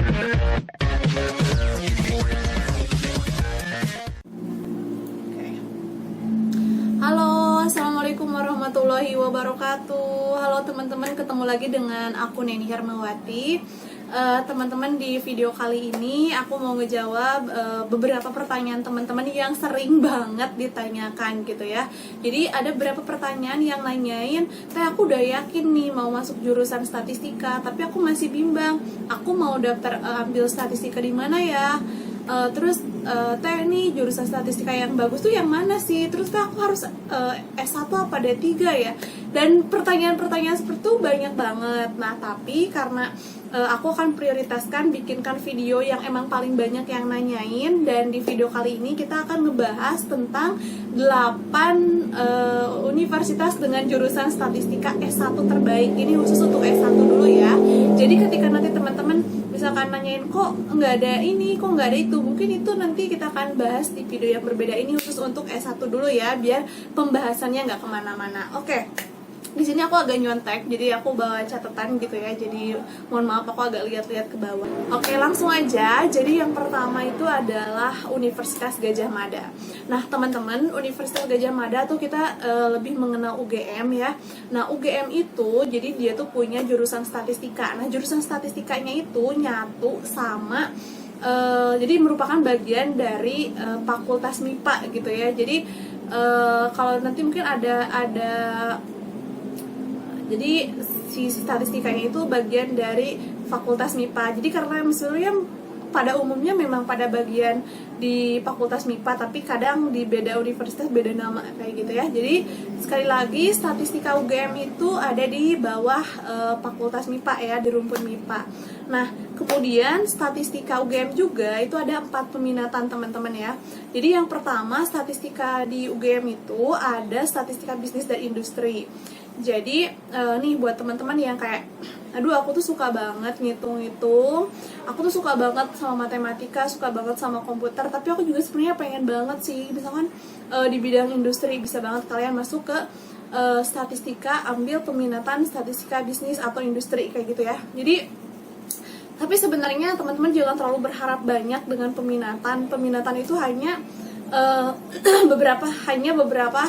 Halo, assalamualaikum warahmatullahi wabarakatuh. Halo teman-teman, ketemu lagi dengan aku Neni Hermawati. Teman-teman, di video kali ini aku mau ngejawab beberapa pertanyaan teman-teman yang sering banget ditanyakan gitu ya. Jadi ada beberapa pertanyaan yang nanyain, aku udah yakin nih mau masuk jurusan statistika, tapi aku masih bimbang. Aku mau daftar ambil statistika di mana ya? Terus nih jurusan statistika yang bagus tuh yang mana sih? Terus aku harus S1 apa D3 ya? Dan pertanyaan-pertanyaan seperti itu banyak banget. Nah, tapi karena aku akan prioritaskan bikinkan video yang emang paling banyak yang nanyain. Dan di video kali ini kita akan ngebahas tentang 8 universitas dengan jurusan statistika S1 terbaik. Ini khusus untuk S1 dulu ya. Jadi ketika nanti teman-teman misalkan nanyain kok nggak ada ini, kok nggak ada itu, mungkin itu nanti kita akan bahas di video yang berbeda. Ini khusus untuk S1 dulu ya, biar pembahasannya nggak kemana-mana. Oke. Di sini aku agak nyontek, jadi aku bawa catatan gitu ya. Jadi mohon maaf aku agak lihat-lihat ke bawah. Oke, langsung aja. Jadi yang pertama itu adalah Universitas Gadjah Mada. Nah, teman-teman, Universitas Gadjah Mada tuh kita lebih mengenal UGM ya. Nah, UGM itu jadi dia tuh punya jurusan statistika. Nah, jurusan statistikanya itu nyatu sama jadi merupakan bagian dari Fakultas MIPA gitu ya. Jadi kalau nanti mungkin ada jadi si statistikanya itu bagian dari Fakultas MIPA. Jadi karena sebenarnya pada umumnya memang pada bagian di Fakultas MIPA, tapi kadang di beda universitas beda nama kayak gitu ya. Jadi sekali lagi statistika UGM itu ada di bawah Fakultas MIPA ya, di rumpun MIPA. Nah, kemudian statistika UGM juga itu ada 4 peminatan teman-teman ya. Jadi yang pertama statistika di UGM itu ada statistika bisnis dan industri. Jadi nih buat teman-teman yang kayak aduh aku tuh suka banget ngitung-ngitung, aku tuh suka banget sama matematika, suka banget sama komputer, tapi aku juga sebenarnya pengen banget sih misalkan di bidang industri, bisa banget kalian masuk ke statistika, ambil peminatan statistika bisnis atau industri kayak gitu ya. Jadi tapi sebenarnya teman-teman jangan terlalu berharap banyak dengan peminatan. Peminatan itu hanya beberapa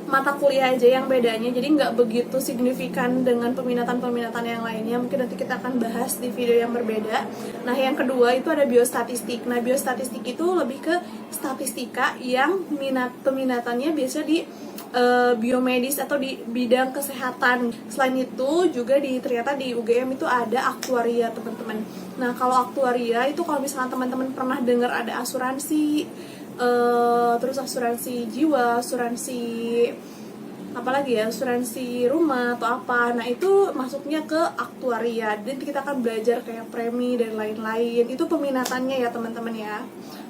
mata kuliah aja yang bedanya, jadi nggak begitu signifikan dengan peminatan-peminatan yang lainnya. Mungkin nanti kita akan bahas di video yang berbeda. Nah, yang kedua itu ada biostatistik. Nah, biostatistik itu lebih ke statistika yang peminatannya biasa di biomedis atau di bidang kesehatan. Selain itu juga ternyata di UGM itu ada aktuaria teman-teman. Nah, kalau aktuaria itu kalau misalnya teman-teman pernah dengar ada asuransi, terus asuransi jiwa, asuransi apalagi ya, asuransi rumah atau apa. Nah, itu masuknya ke aktuaria. Dan kita akan belajar kayak premi dan lain-lain. Itu peminatannya ya teman-teman ya.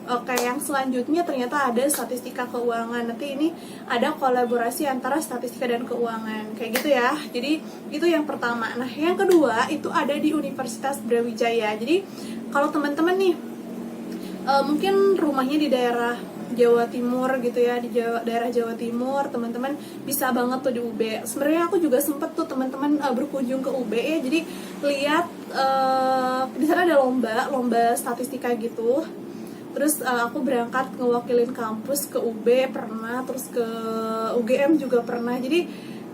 Oke, yang selanjutnya ternyata ada statistika keuangan. Nanti ini ada kolaborasi antara statistika dan keuangan kayak gitu ya. Jadi itu yang pertama. Nah, yang kedua itu ada di Universitas Brawijaya. Jadi kalau teman-teman nih mungkin rumahnya di daerah Jawa Timur gitu ya, di daerah Jawa Timur, teman-teman bisa banget tuh di UB. Sebenarnya aku juga sempet tuh teman-teman berkunjung ke UB ya, jadi lihat di sana ada lomba statistika gitu. Terus aku berangkat ngewakilin kampus ke UB pernah, terus ke UGM juga pernah. Jadi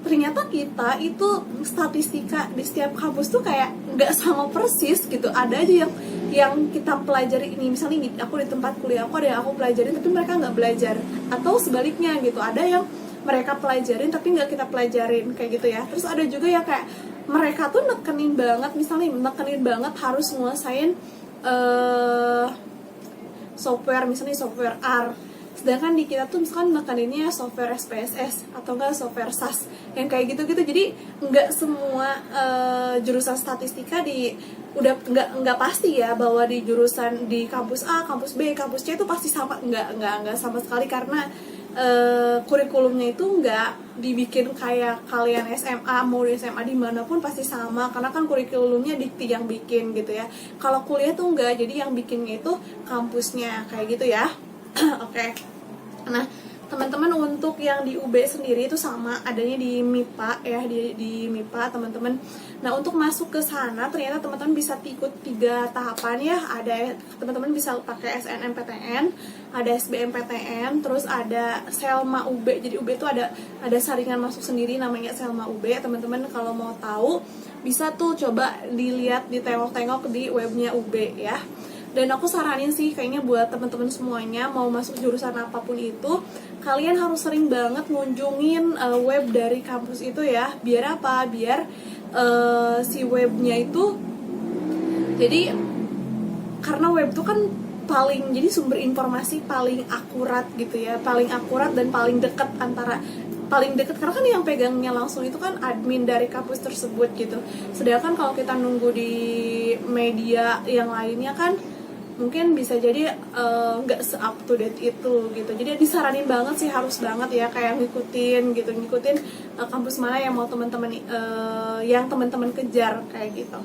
ternyata kita itu statistika di setiap kampus tuh kayak nggak sama persis gitu. Ada aja yang kita pelajari ini, misalnya aku di tempat kuliah aku ada yang aku pelajarin tapi mereka nggak belajar, atau sebaliknya gitu, ada yang mereka pelajarin tapi nggak kita pelajarin kayak gitu ya. Terus ada juga yang kayak mereka tuh nekenin banget harus nguasain software, misalnya software R, sedangkan di kita tuh misalkan nekeninnya software SPSS atau enggak software SAS yang kayak gitu-gitu. Jadi nggak semua jurusan statistika udah nggak pasti ya bahwa di jurusan di kampus A, kampus B, kampus C itu pasti sama. Nggak sama sekali, karena kurikulumnya itu nggak dibikin kayak kalian SMA, mau di SMA dimanapun pasti sama, karena kan kurikulumnya dikti yang bikin gitu ya. Kalau kuliah tuh nggak, jadi yang bikinnya itu kampusnya kayak gitu ya. Oke. Nah, Teman-teman untuk yang di UB sendiri itu sama, adanya di MIPA ya, di MIPA teman-teman. Nah untuk masuk ke sana ternyata teman-teman bisa ikut 3 tahapan ya. Ada teman-teman bisa pakai SNMPTN, ada SBMPTN, terus ada Selma UB. Jadi UB itu ada saringan masuk sendiri namanya Selma UB. Teman-teman kalau mau tahu bisa tuh coba dilihat, ditengok-tengok di webnya UB ya. Dan aku saranin sih kayaknya buat teman-teman semuanya mau masuk jurusan apapun itu, kalian harus sering banget ngunjungin web dari kampus itu ya. Biar apa? Biar si webnya itu, jadi karena web itu kan paling, jadi sumber informasi paling akurat gitu ya, paling akurat dan paling dekat karena kan yang pegangnya langsung itu kan admin dari kampus tersebut gitu. Sedangkan kalau kita nunggu di media yang lainnya kan mungkin bisa jadi nggak se-up to date itu gitu. Jadi disaranin banget sih, harus banget ya kayak ngikutin kampus mana yang mau yang teman-teman kejar kayak gitu.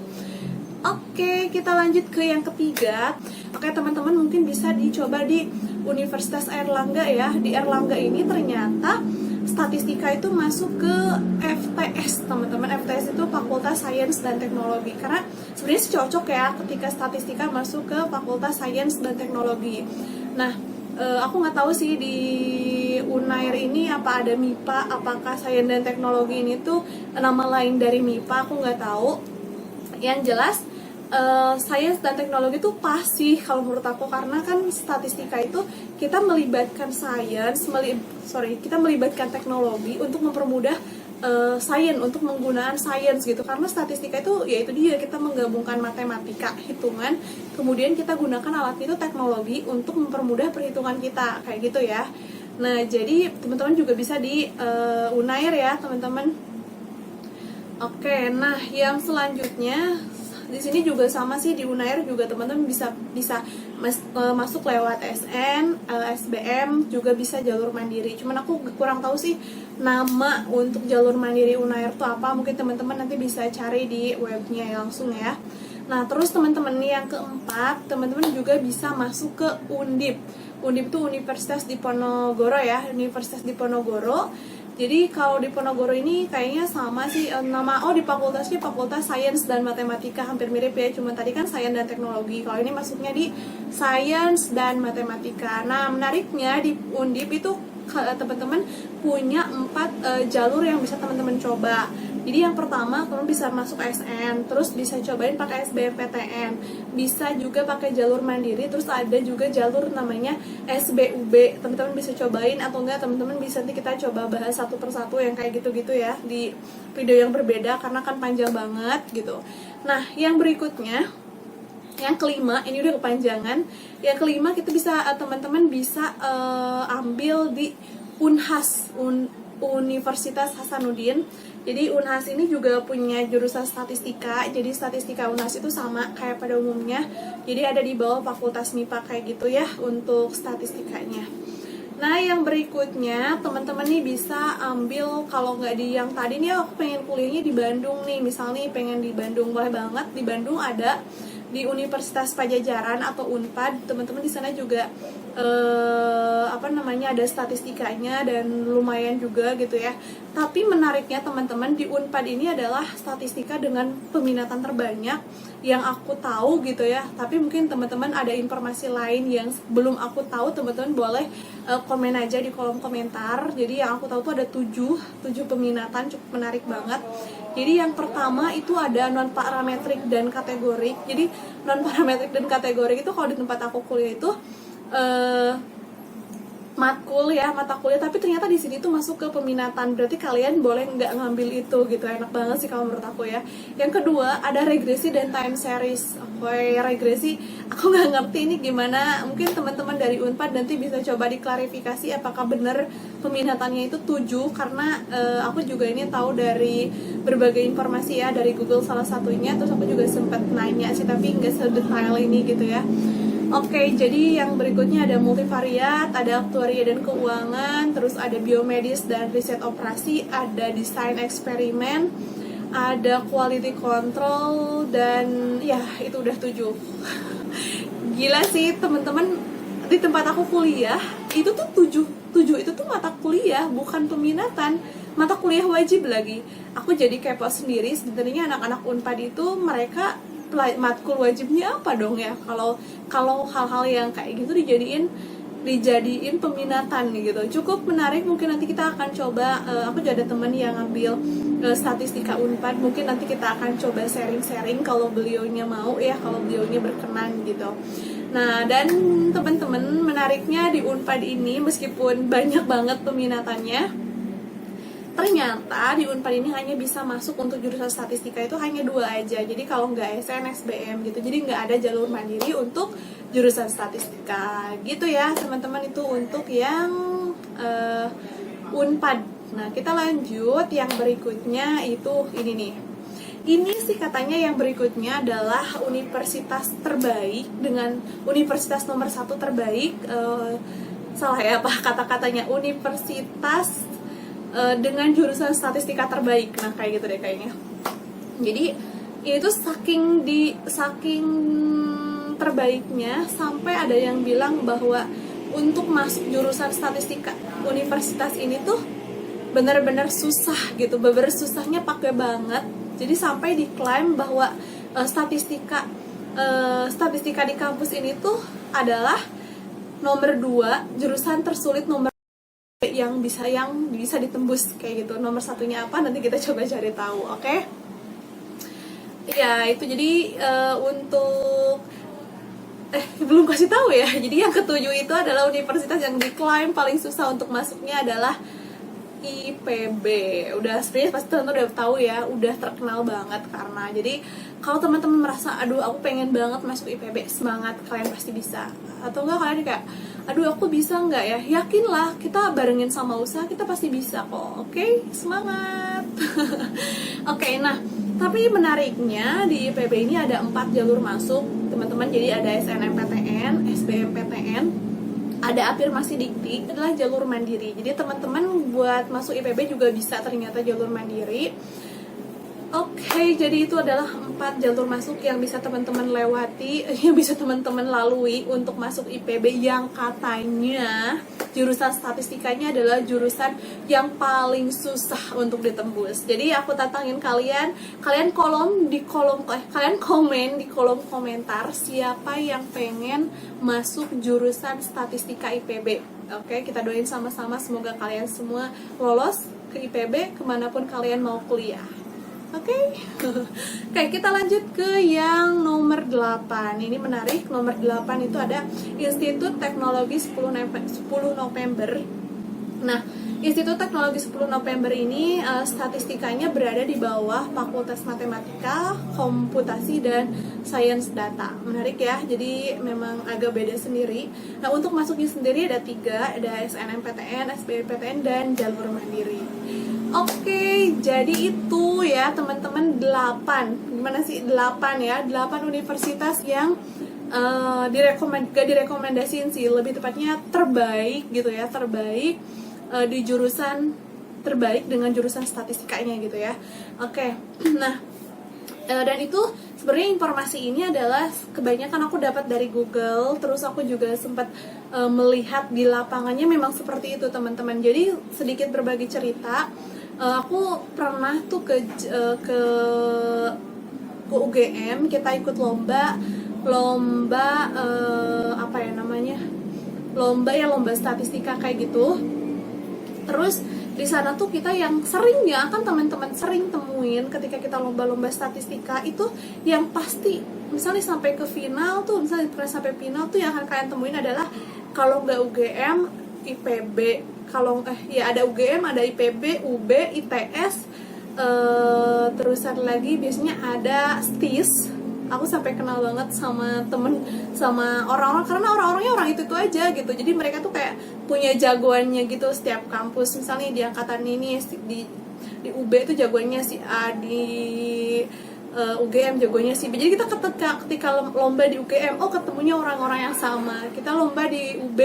Oke, kita lanjut ke yang ketiga. Oke teman-teman, mungkin bisa dicoba di Universitas Airlangga ya. Di Airlangga ini ternyata statistika itu masuk ke FTS teman-teman. FTS itu Fakultas Sains dan Teknologi, karena sebenarnya sih cocok ya ketika statistika masuk ke Fakultas Sains dan Teknologi. Nah aku nggak tahu sih di Unair ini apa ada MIPA, apakah Sains dan Teknologi ini tuh nama lain dari MIPA, aku nggak tahu. Yang jelas sains dan teknologi itu pasti kalau menurut aku, karena kan statistika itu kita melibatkan kita melibatkan teknologi untuk mempermudah sains, untuk menggunakan sains gitu. Karena statistika itu yaitu dia, kita menggabungkan matematika, hitungan, kemudian kita gunakan alat itu teknologi untuk mempermudah perhitungan kita kayak gitu ya. Nah jadi teman-teman juga bisa di Unair ya teman-teman. Oke, nah yang selanjutnya di sini juga sama sih, di Unair juga teman-teman bisa masuk lewat SN, SBM, juga bisa jalur mandiri. Cuman aku kurang tahu sih nama untuk jalur mandiri Unair itu apa. Mungkin teman-teman nanti bisa cari di webnya langsung ya. Nah terus teman-teman yang keempat, teman-teman juga bisa masuk ke Undip. Undip itu Universitas Diponegoro ya, Universitas Diponegoro. Jadi kalau di Ponorogo ini kayaknya sama sih di fakultasnya Fakultas Sains dan Matematika, hampir mirip ya, cuma tadi kan Sains dan Teknologi. Kalau ini masuknya di Sains dan Matematika. Nah menariknya di Undip itu teman-teman punya 4 jalur yang bisa teman-teman coba. Jadi yang pertama teman bisa masuk SN, terus bisa cobain pakai SBMPTN, bisa juga pakai jalur mandiri, terus ada juga jalur namanya SBUB. Teman-teman bisa cobain, atau enggak teman-teman bisa nanti kita coba bahas satu persatu yang kayak gitu-gitu ya di video yang berbeda karena kan panjang banget gitu. Nah yang berikutnya, yang kelima, ini udah kepanjangan. Yang kelima kita bisa teman-teman bisa ambil di Unhas, Universitas Hasanuddin. Jadi Unhas ini juga punya jurusan statistika. Jadi statistika Unhas itu sama kayak pada umumnya. Jadi ada di bawah Fakultas MIPA kayak gitu ya untuk statistikanya. Nah yang berikutnya teman-teman nih bisa ambil, kalau nggak di yang tadi nih aku pengen kuliahnya di Bandung nih, misalnya pengen di Bandung, boleh banget. Di Bandung ada di Universitas Pajajaran atau Unpad, teman-teman di sana juga ada statistikanya dan lumayan juga gitu ya. Tapi menariknya teman-teman, di Unpad ini adalah statistika dengan peminatan terbanyak yang aku tahu gitu ya. Tapi mungkin teman-teman ada informasi lain yang belum aku tahu, teman-teman boleh komen aja di kolom komentar. Jadi yang aku tahu tuh ada 7 peminatan, cukup menarik banget. Jadi yang pertama itu ada non parametrik dan kategorik. Jadi non parametrik dan kategorik itu kalau di tempat aku kuliah itu mata kuliah, tapi ternyata di sini tuh masuk ke peminatan. Berarti kalian boleh nggak ngambil itu gitu. Enak banget sih kalau menurut aku ya. Yang kedua ada regresi dan time series. Oke, regresi aku nggak ngerti ini gimana. Mungkin teman-teman dari Unpad nanti bisa coba diklarifikasi apakah benar peminatannya itu 7, karena aku juga ini tahu dari berbagai informasi ya, dari Google salah satunya. Terus aku juga sempat nanya sih, tapi nggak sedetail ini gitu ya. Oke, jadi yang berikutnya ada multivariat, ada aktuaria dan keuangan, terus ada biomedis dan riset operasi, ada desain eksperimen, ada quality control, dan ya itu udah 7. Gila sih teman-teman, di tempat aku kuliah itu tuh 7 7 itu tuh mata kuliah, bukan peminatan, mata kuliah wajib lagi. Aku jadi kepo sendiri, sebenarnya anak-anak Unpad itu mereka matkul wajibnya apa dong ya, kalau hal-hal yang kayak gitu dijadiin peminatan gitu. Cukup menarik, mungkin nanti kita akan coba, aku juga ada teman yang ngambil statistika Unpad, mungkin nanti kita akan coba sharing-sharing kalau beliaunya mau ya, kalau beliaunya berkenan gitu. Nah, dan teman-teman, menariknya di Unpad ini meskipun banyak banget peminatannya, ternyata di Unpad ini hanya bisa masuk untuk jurusan statistika itu hanya 2 aja. Jadi kalau nggak SN, SBM gitu, jadi nggak ada jalur mandiri untuk jurusan statistika gitu ya teman-teman. Itu untuk yang Unpad. Nah, kita lanjut yang berikutnya, itu ini nih. Ini sih katanya yang berikutnya adalah universitas terbaik dengan universitas nomor 1 terbaik. Salah ya apa kata-katanya, universitas dengan jurusan statistika terbaik. Nah, kayak gitu deh kayaknya. Jadi ini tuh saking terbaiknya sampai ada yang bilang bahwa untuk masuk jurusan statistika universitas ini tuh benar-benar susah gitu, bener-bener susahnya pakai banget. Jadi sampai diklaim bahwa statistika di kampus ini tuh adalah nomor 2 jurusan tersulit nomor yang bisa ditembus kayak gitu. Nomor satunya apa, nanti kita coba cari tahu, oke? Ya, itu jadi untuk belum kasih tahu ya. Jadi yang ketujuh itu adalah universitas yang diklaim paling susah untuk masuknya adalah IPB. Udah sebenarnya pasti teman-teman udah tahu ya, udah terkenal banget. Karena jadi kalau teman-teman merasa aduh aku pengen banget masuk IPB, semangat, kalian pasti bisa. Atau enggak kalian kayak aduh aku bisa nggak ya, yakinlah, kita barengin sama usaha, kita pasti bisa kok. Oke, semangat. Oke, nah tapi menariknya di IPB ini ada 4 jalur masuk teman-teman. Jadi ada SNMPTN, SBMPTN, ada afirmasi dikti, adalah jalur mandiri. Jadi teman-teman buat masuk IPB juga bisa ternyata jalur mandiri. Oke, jadi itu adalah 4 jalur masuk yang bisa teman-teman lewati, yang bisa teman-teman lalui untuk masuk IPB, yang katanya jurusan statistikanya adalah jurusan yang paling susah untuk ditembus. Jadi aku tantangin kalian komen di kolom komentar siapa yang pengen masuk jurusan statistika IPB. Oke, kita doain sama-sama semoga kalian semua lolos ke IPB kemanapun kalian mau kuliah. Oke, kita lanjut ke yang nomor 8. Ini menarik, nomor 8 itu ada Institut Teknologi 10 November. Nah, Institut Teknologi 10 November ini statistikanya berada di bawah Fakultas Matematika, Komputasi, dan Sains Data. Menarik ya, jadi memang agak beda sendiri. Nah, untuk masuknya sendiri ada 3, ada SNMPTN, SBMPTN, dan jalur mandiri. Oke, jadi itu ya teman-teman 8. Gimana sih 8 ya? 8 universitas yang direkomendasiin sih, lebih tepatnya terbaik gitu ya, terbaik di jurusan terbaik dengan jurusan statistikanya gitu ya. Oke. Nah, dan itu sebenarnya informasi ini adalah kebanyakan aku dapat dari Google, terus aku juga sempat melihat di lapangannya memang seperti itu teman-teman. Jadi sedikit berbagi cerita, aku pernah tuh ke UGM, kita ikut lomba apa ya namanya, lomba statistika kayak gitu. Terus di sana tuh kita yang sering ya, kan teman-teman sering temuin ketika kita lomba-lomba statistika itu yang pasti misalnya sampai ke final tuh, misalnya sampai final tuh yang akan kalian temuin adalah kalau nggak UGM, IPB, kalau ya ada UGM, ada IPB, UB, ITS, terusan lagi biasanya ada STIS. Aku sampai kenal banget sama orang-orang, karena orang-orangnya orang itu aja gitu. Jadi mereka tuh kayak punya jagoannya gitu setiap kampus. Misalnya di angkatan ini di UB itu jagoannya si A, di UGM jagoannya si B. Jadi kita ketika lomba di UGM, ketemunya orang-orang yang sama. Kita lomba di UB,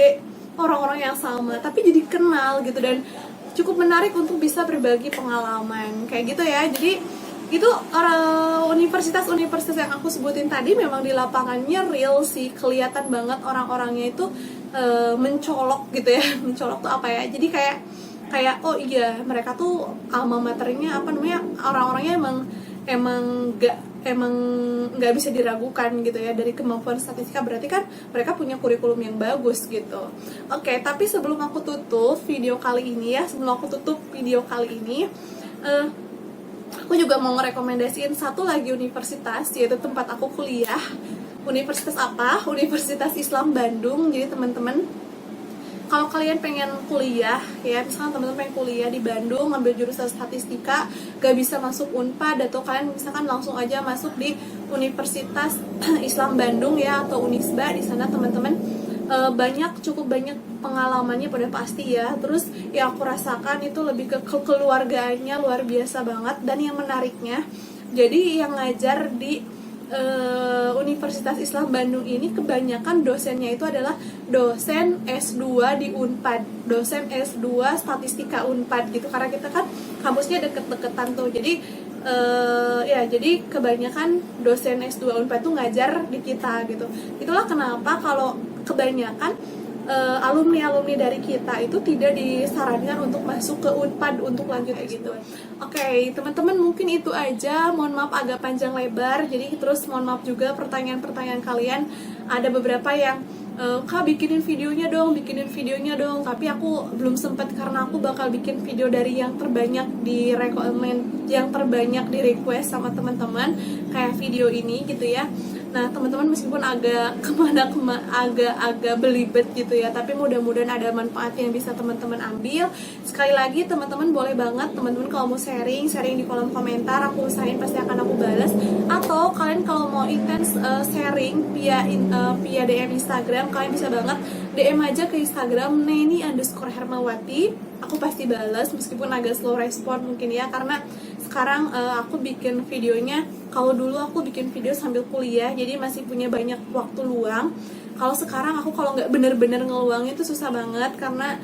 orang-orang yang sama, tapi jadi kenal gitu, dan cukup menarik untuk bisa berbagi pengalaman kayak gitu ya. Jadi itu universitas-universitas yang aku sebutin tadi memang di lapangannya real sih, kelihatan banget orang-orangnya itu mencolok gitu ya. Mencolok tuh apa ya, jadi kayak oh iya, mereka tuh alma maternya apa namanya, orang-orangnya emang nggak bisa diragukan gitu ya dari kemampuan statistika, berarti kan mereka punya kurikulum yang bagus gitu. Oke, tapi sebelum aku tutup video kali ini aku juga mau ngerekomendasiin satu lagi universitas, yaitu tempat aku kuliah. Universitas apa? Universitas Islam Bandung. Jadi teman-teman, kalau kalian pengen kuliah ya, misalkan teman-teman pengen kuliah di Bandung ngambil jurusan statistika, gak bisa masuk Unpad, atau kalian misalkan langsung aja masuk di Universitas Islam Bandung ya, atau Unisba. Di sana teman-teman cukup banyak pengalamannya pada pasti ya. Terus yang aku rasakan itu lebih ke kekeluargaannya luar biasa banget. Dan yang menariknya, jadi yang ngajar di Universitas Islam Bandung ini kebanyakan dosennya itu adalah dosen S2 di Unpad, dosen S2 Statistika Unpad gitu, karena kita kan kampusnya deket-deketan tuh. Jadi jadi kebanyakan dosen S2 Unpad tuh ngajar di kita gitu. Itulah kenapa kalau kebanyakan alumni dari kita itu tidak disarankan untuk masuk ke Unpad untuk lanjut kayak gitu. Oke, teman-teman, mungkin itu aja. Mohon maaf agak panjang lebar. Jadi terus mohon maaf juga pertanyaan-pertanyaan kalian. Ada beberapa yang Kak bikinin videonya dong, tapi aku belum sempat karena aku bakal bikin video dari yang terbanyak di request sama teman-teman, kayak video ini gitu ya. Nah teman-teman, meskipun agak agak belibet gitu ya, tapi mudah-mudahan ada manfaat yang bisa teman-teman ambil. Sekali lagi teman-teman, boleh banget teman-teman kalau mau sharing di kolom komentar, aku usahain pasti akan aku balas. Atau kalian kalau mau intens sharing via DM Instagram, kalian bisa banget DM aja ke Instagram Neni_Hermawati. Aku pasti balas meskipun agak slow respon mungkin ya, karena sekarang aku bikin videonya, kalau dulu aku bikin video sambil kuliah jadi masih punya banyak waktu luang. Kalau sekarang aku kalau nggak bener-bener ngeluangnya itu susah banget, karena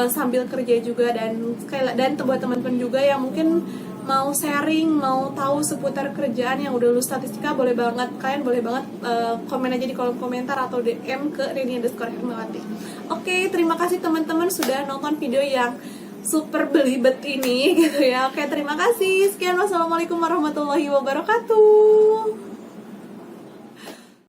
sambil kerja juga. Dan buat teman-teman juga yang mungkin mau sharing, mau tahu seputar kerjaan yang udah lulus statistika, kalian boleh banget komen aja di kolom komentar atau DM ke Neni_Hermawati. Oke, terima kasih teman-teman sudah nonton video yang super belibet ini gitu ya. Oke, terima kasih. Sekian, wassalamualaikum warahmatullahi wabarakatuh.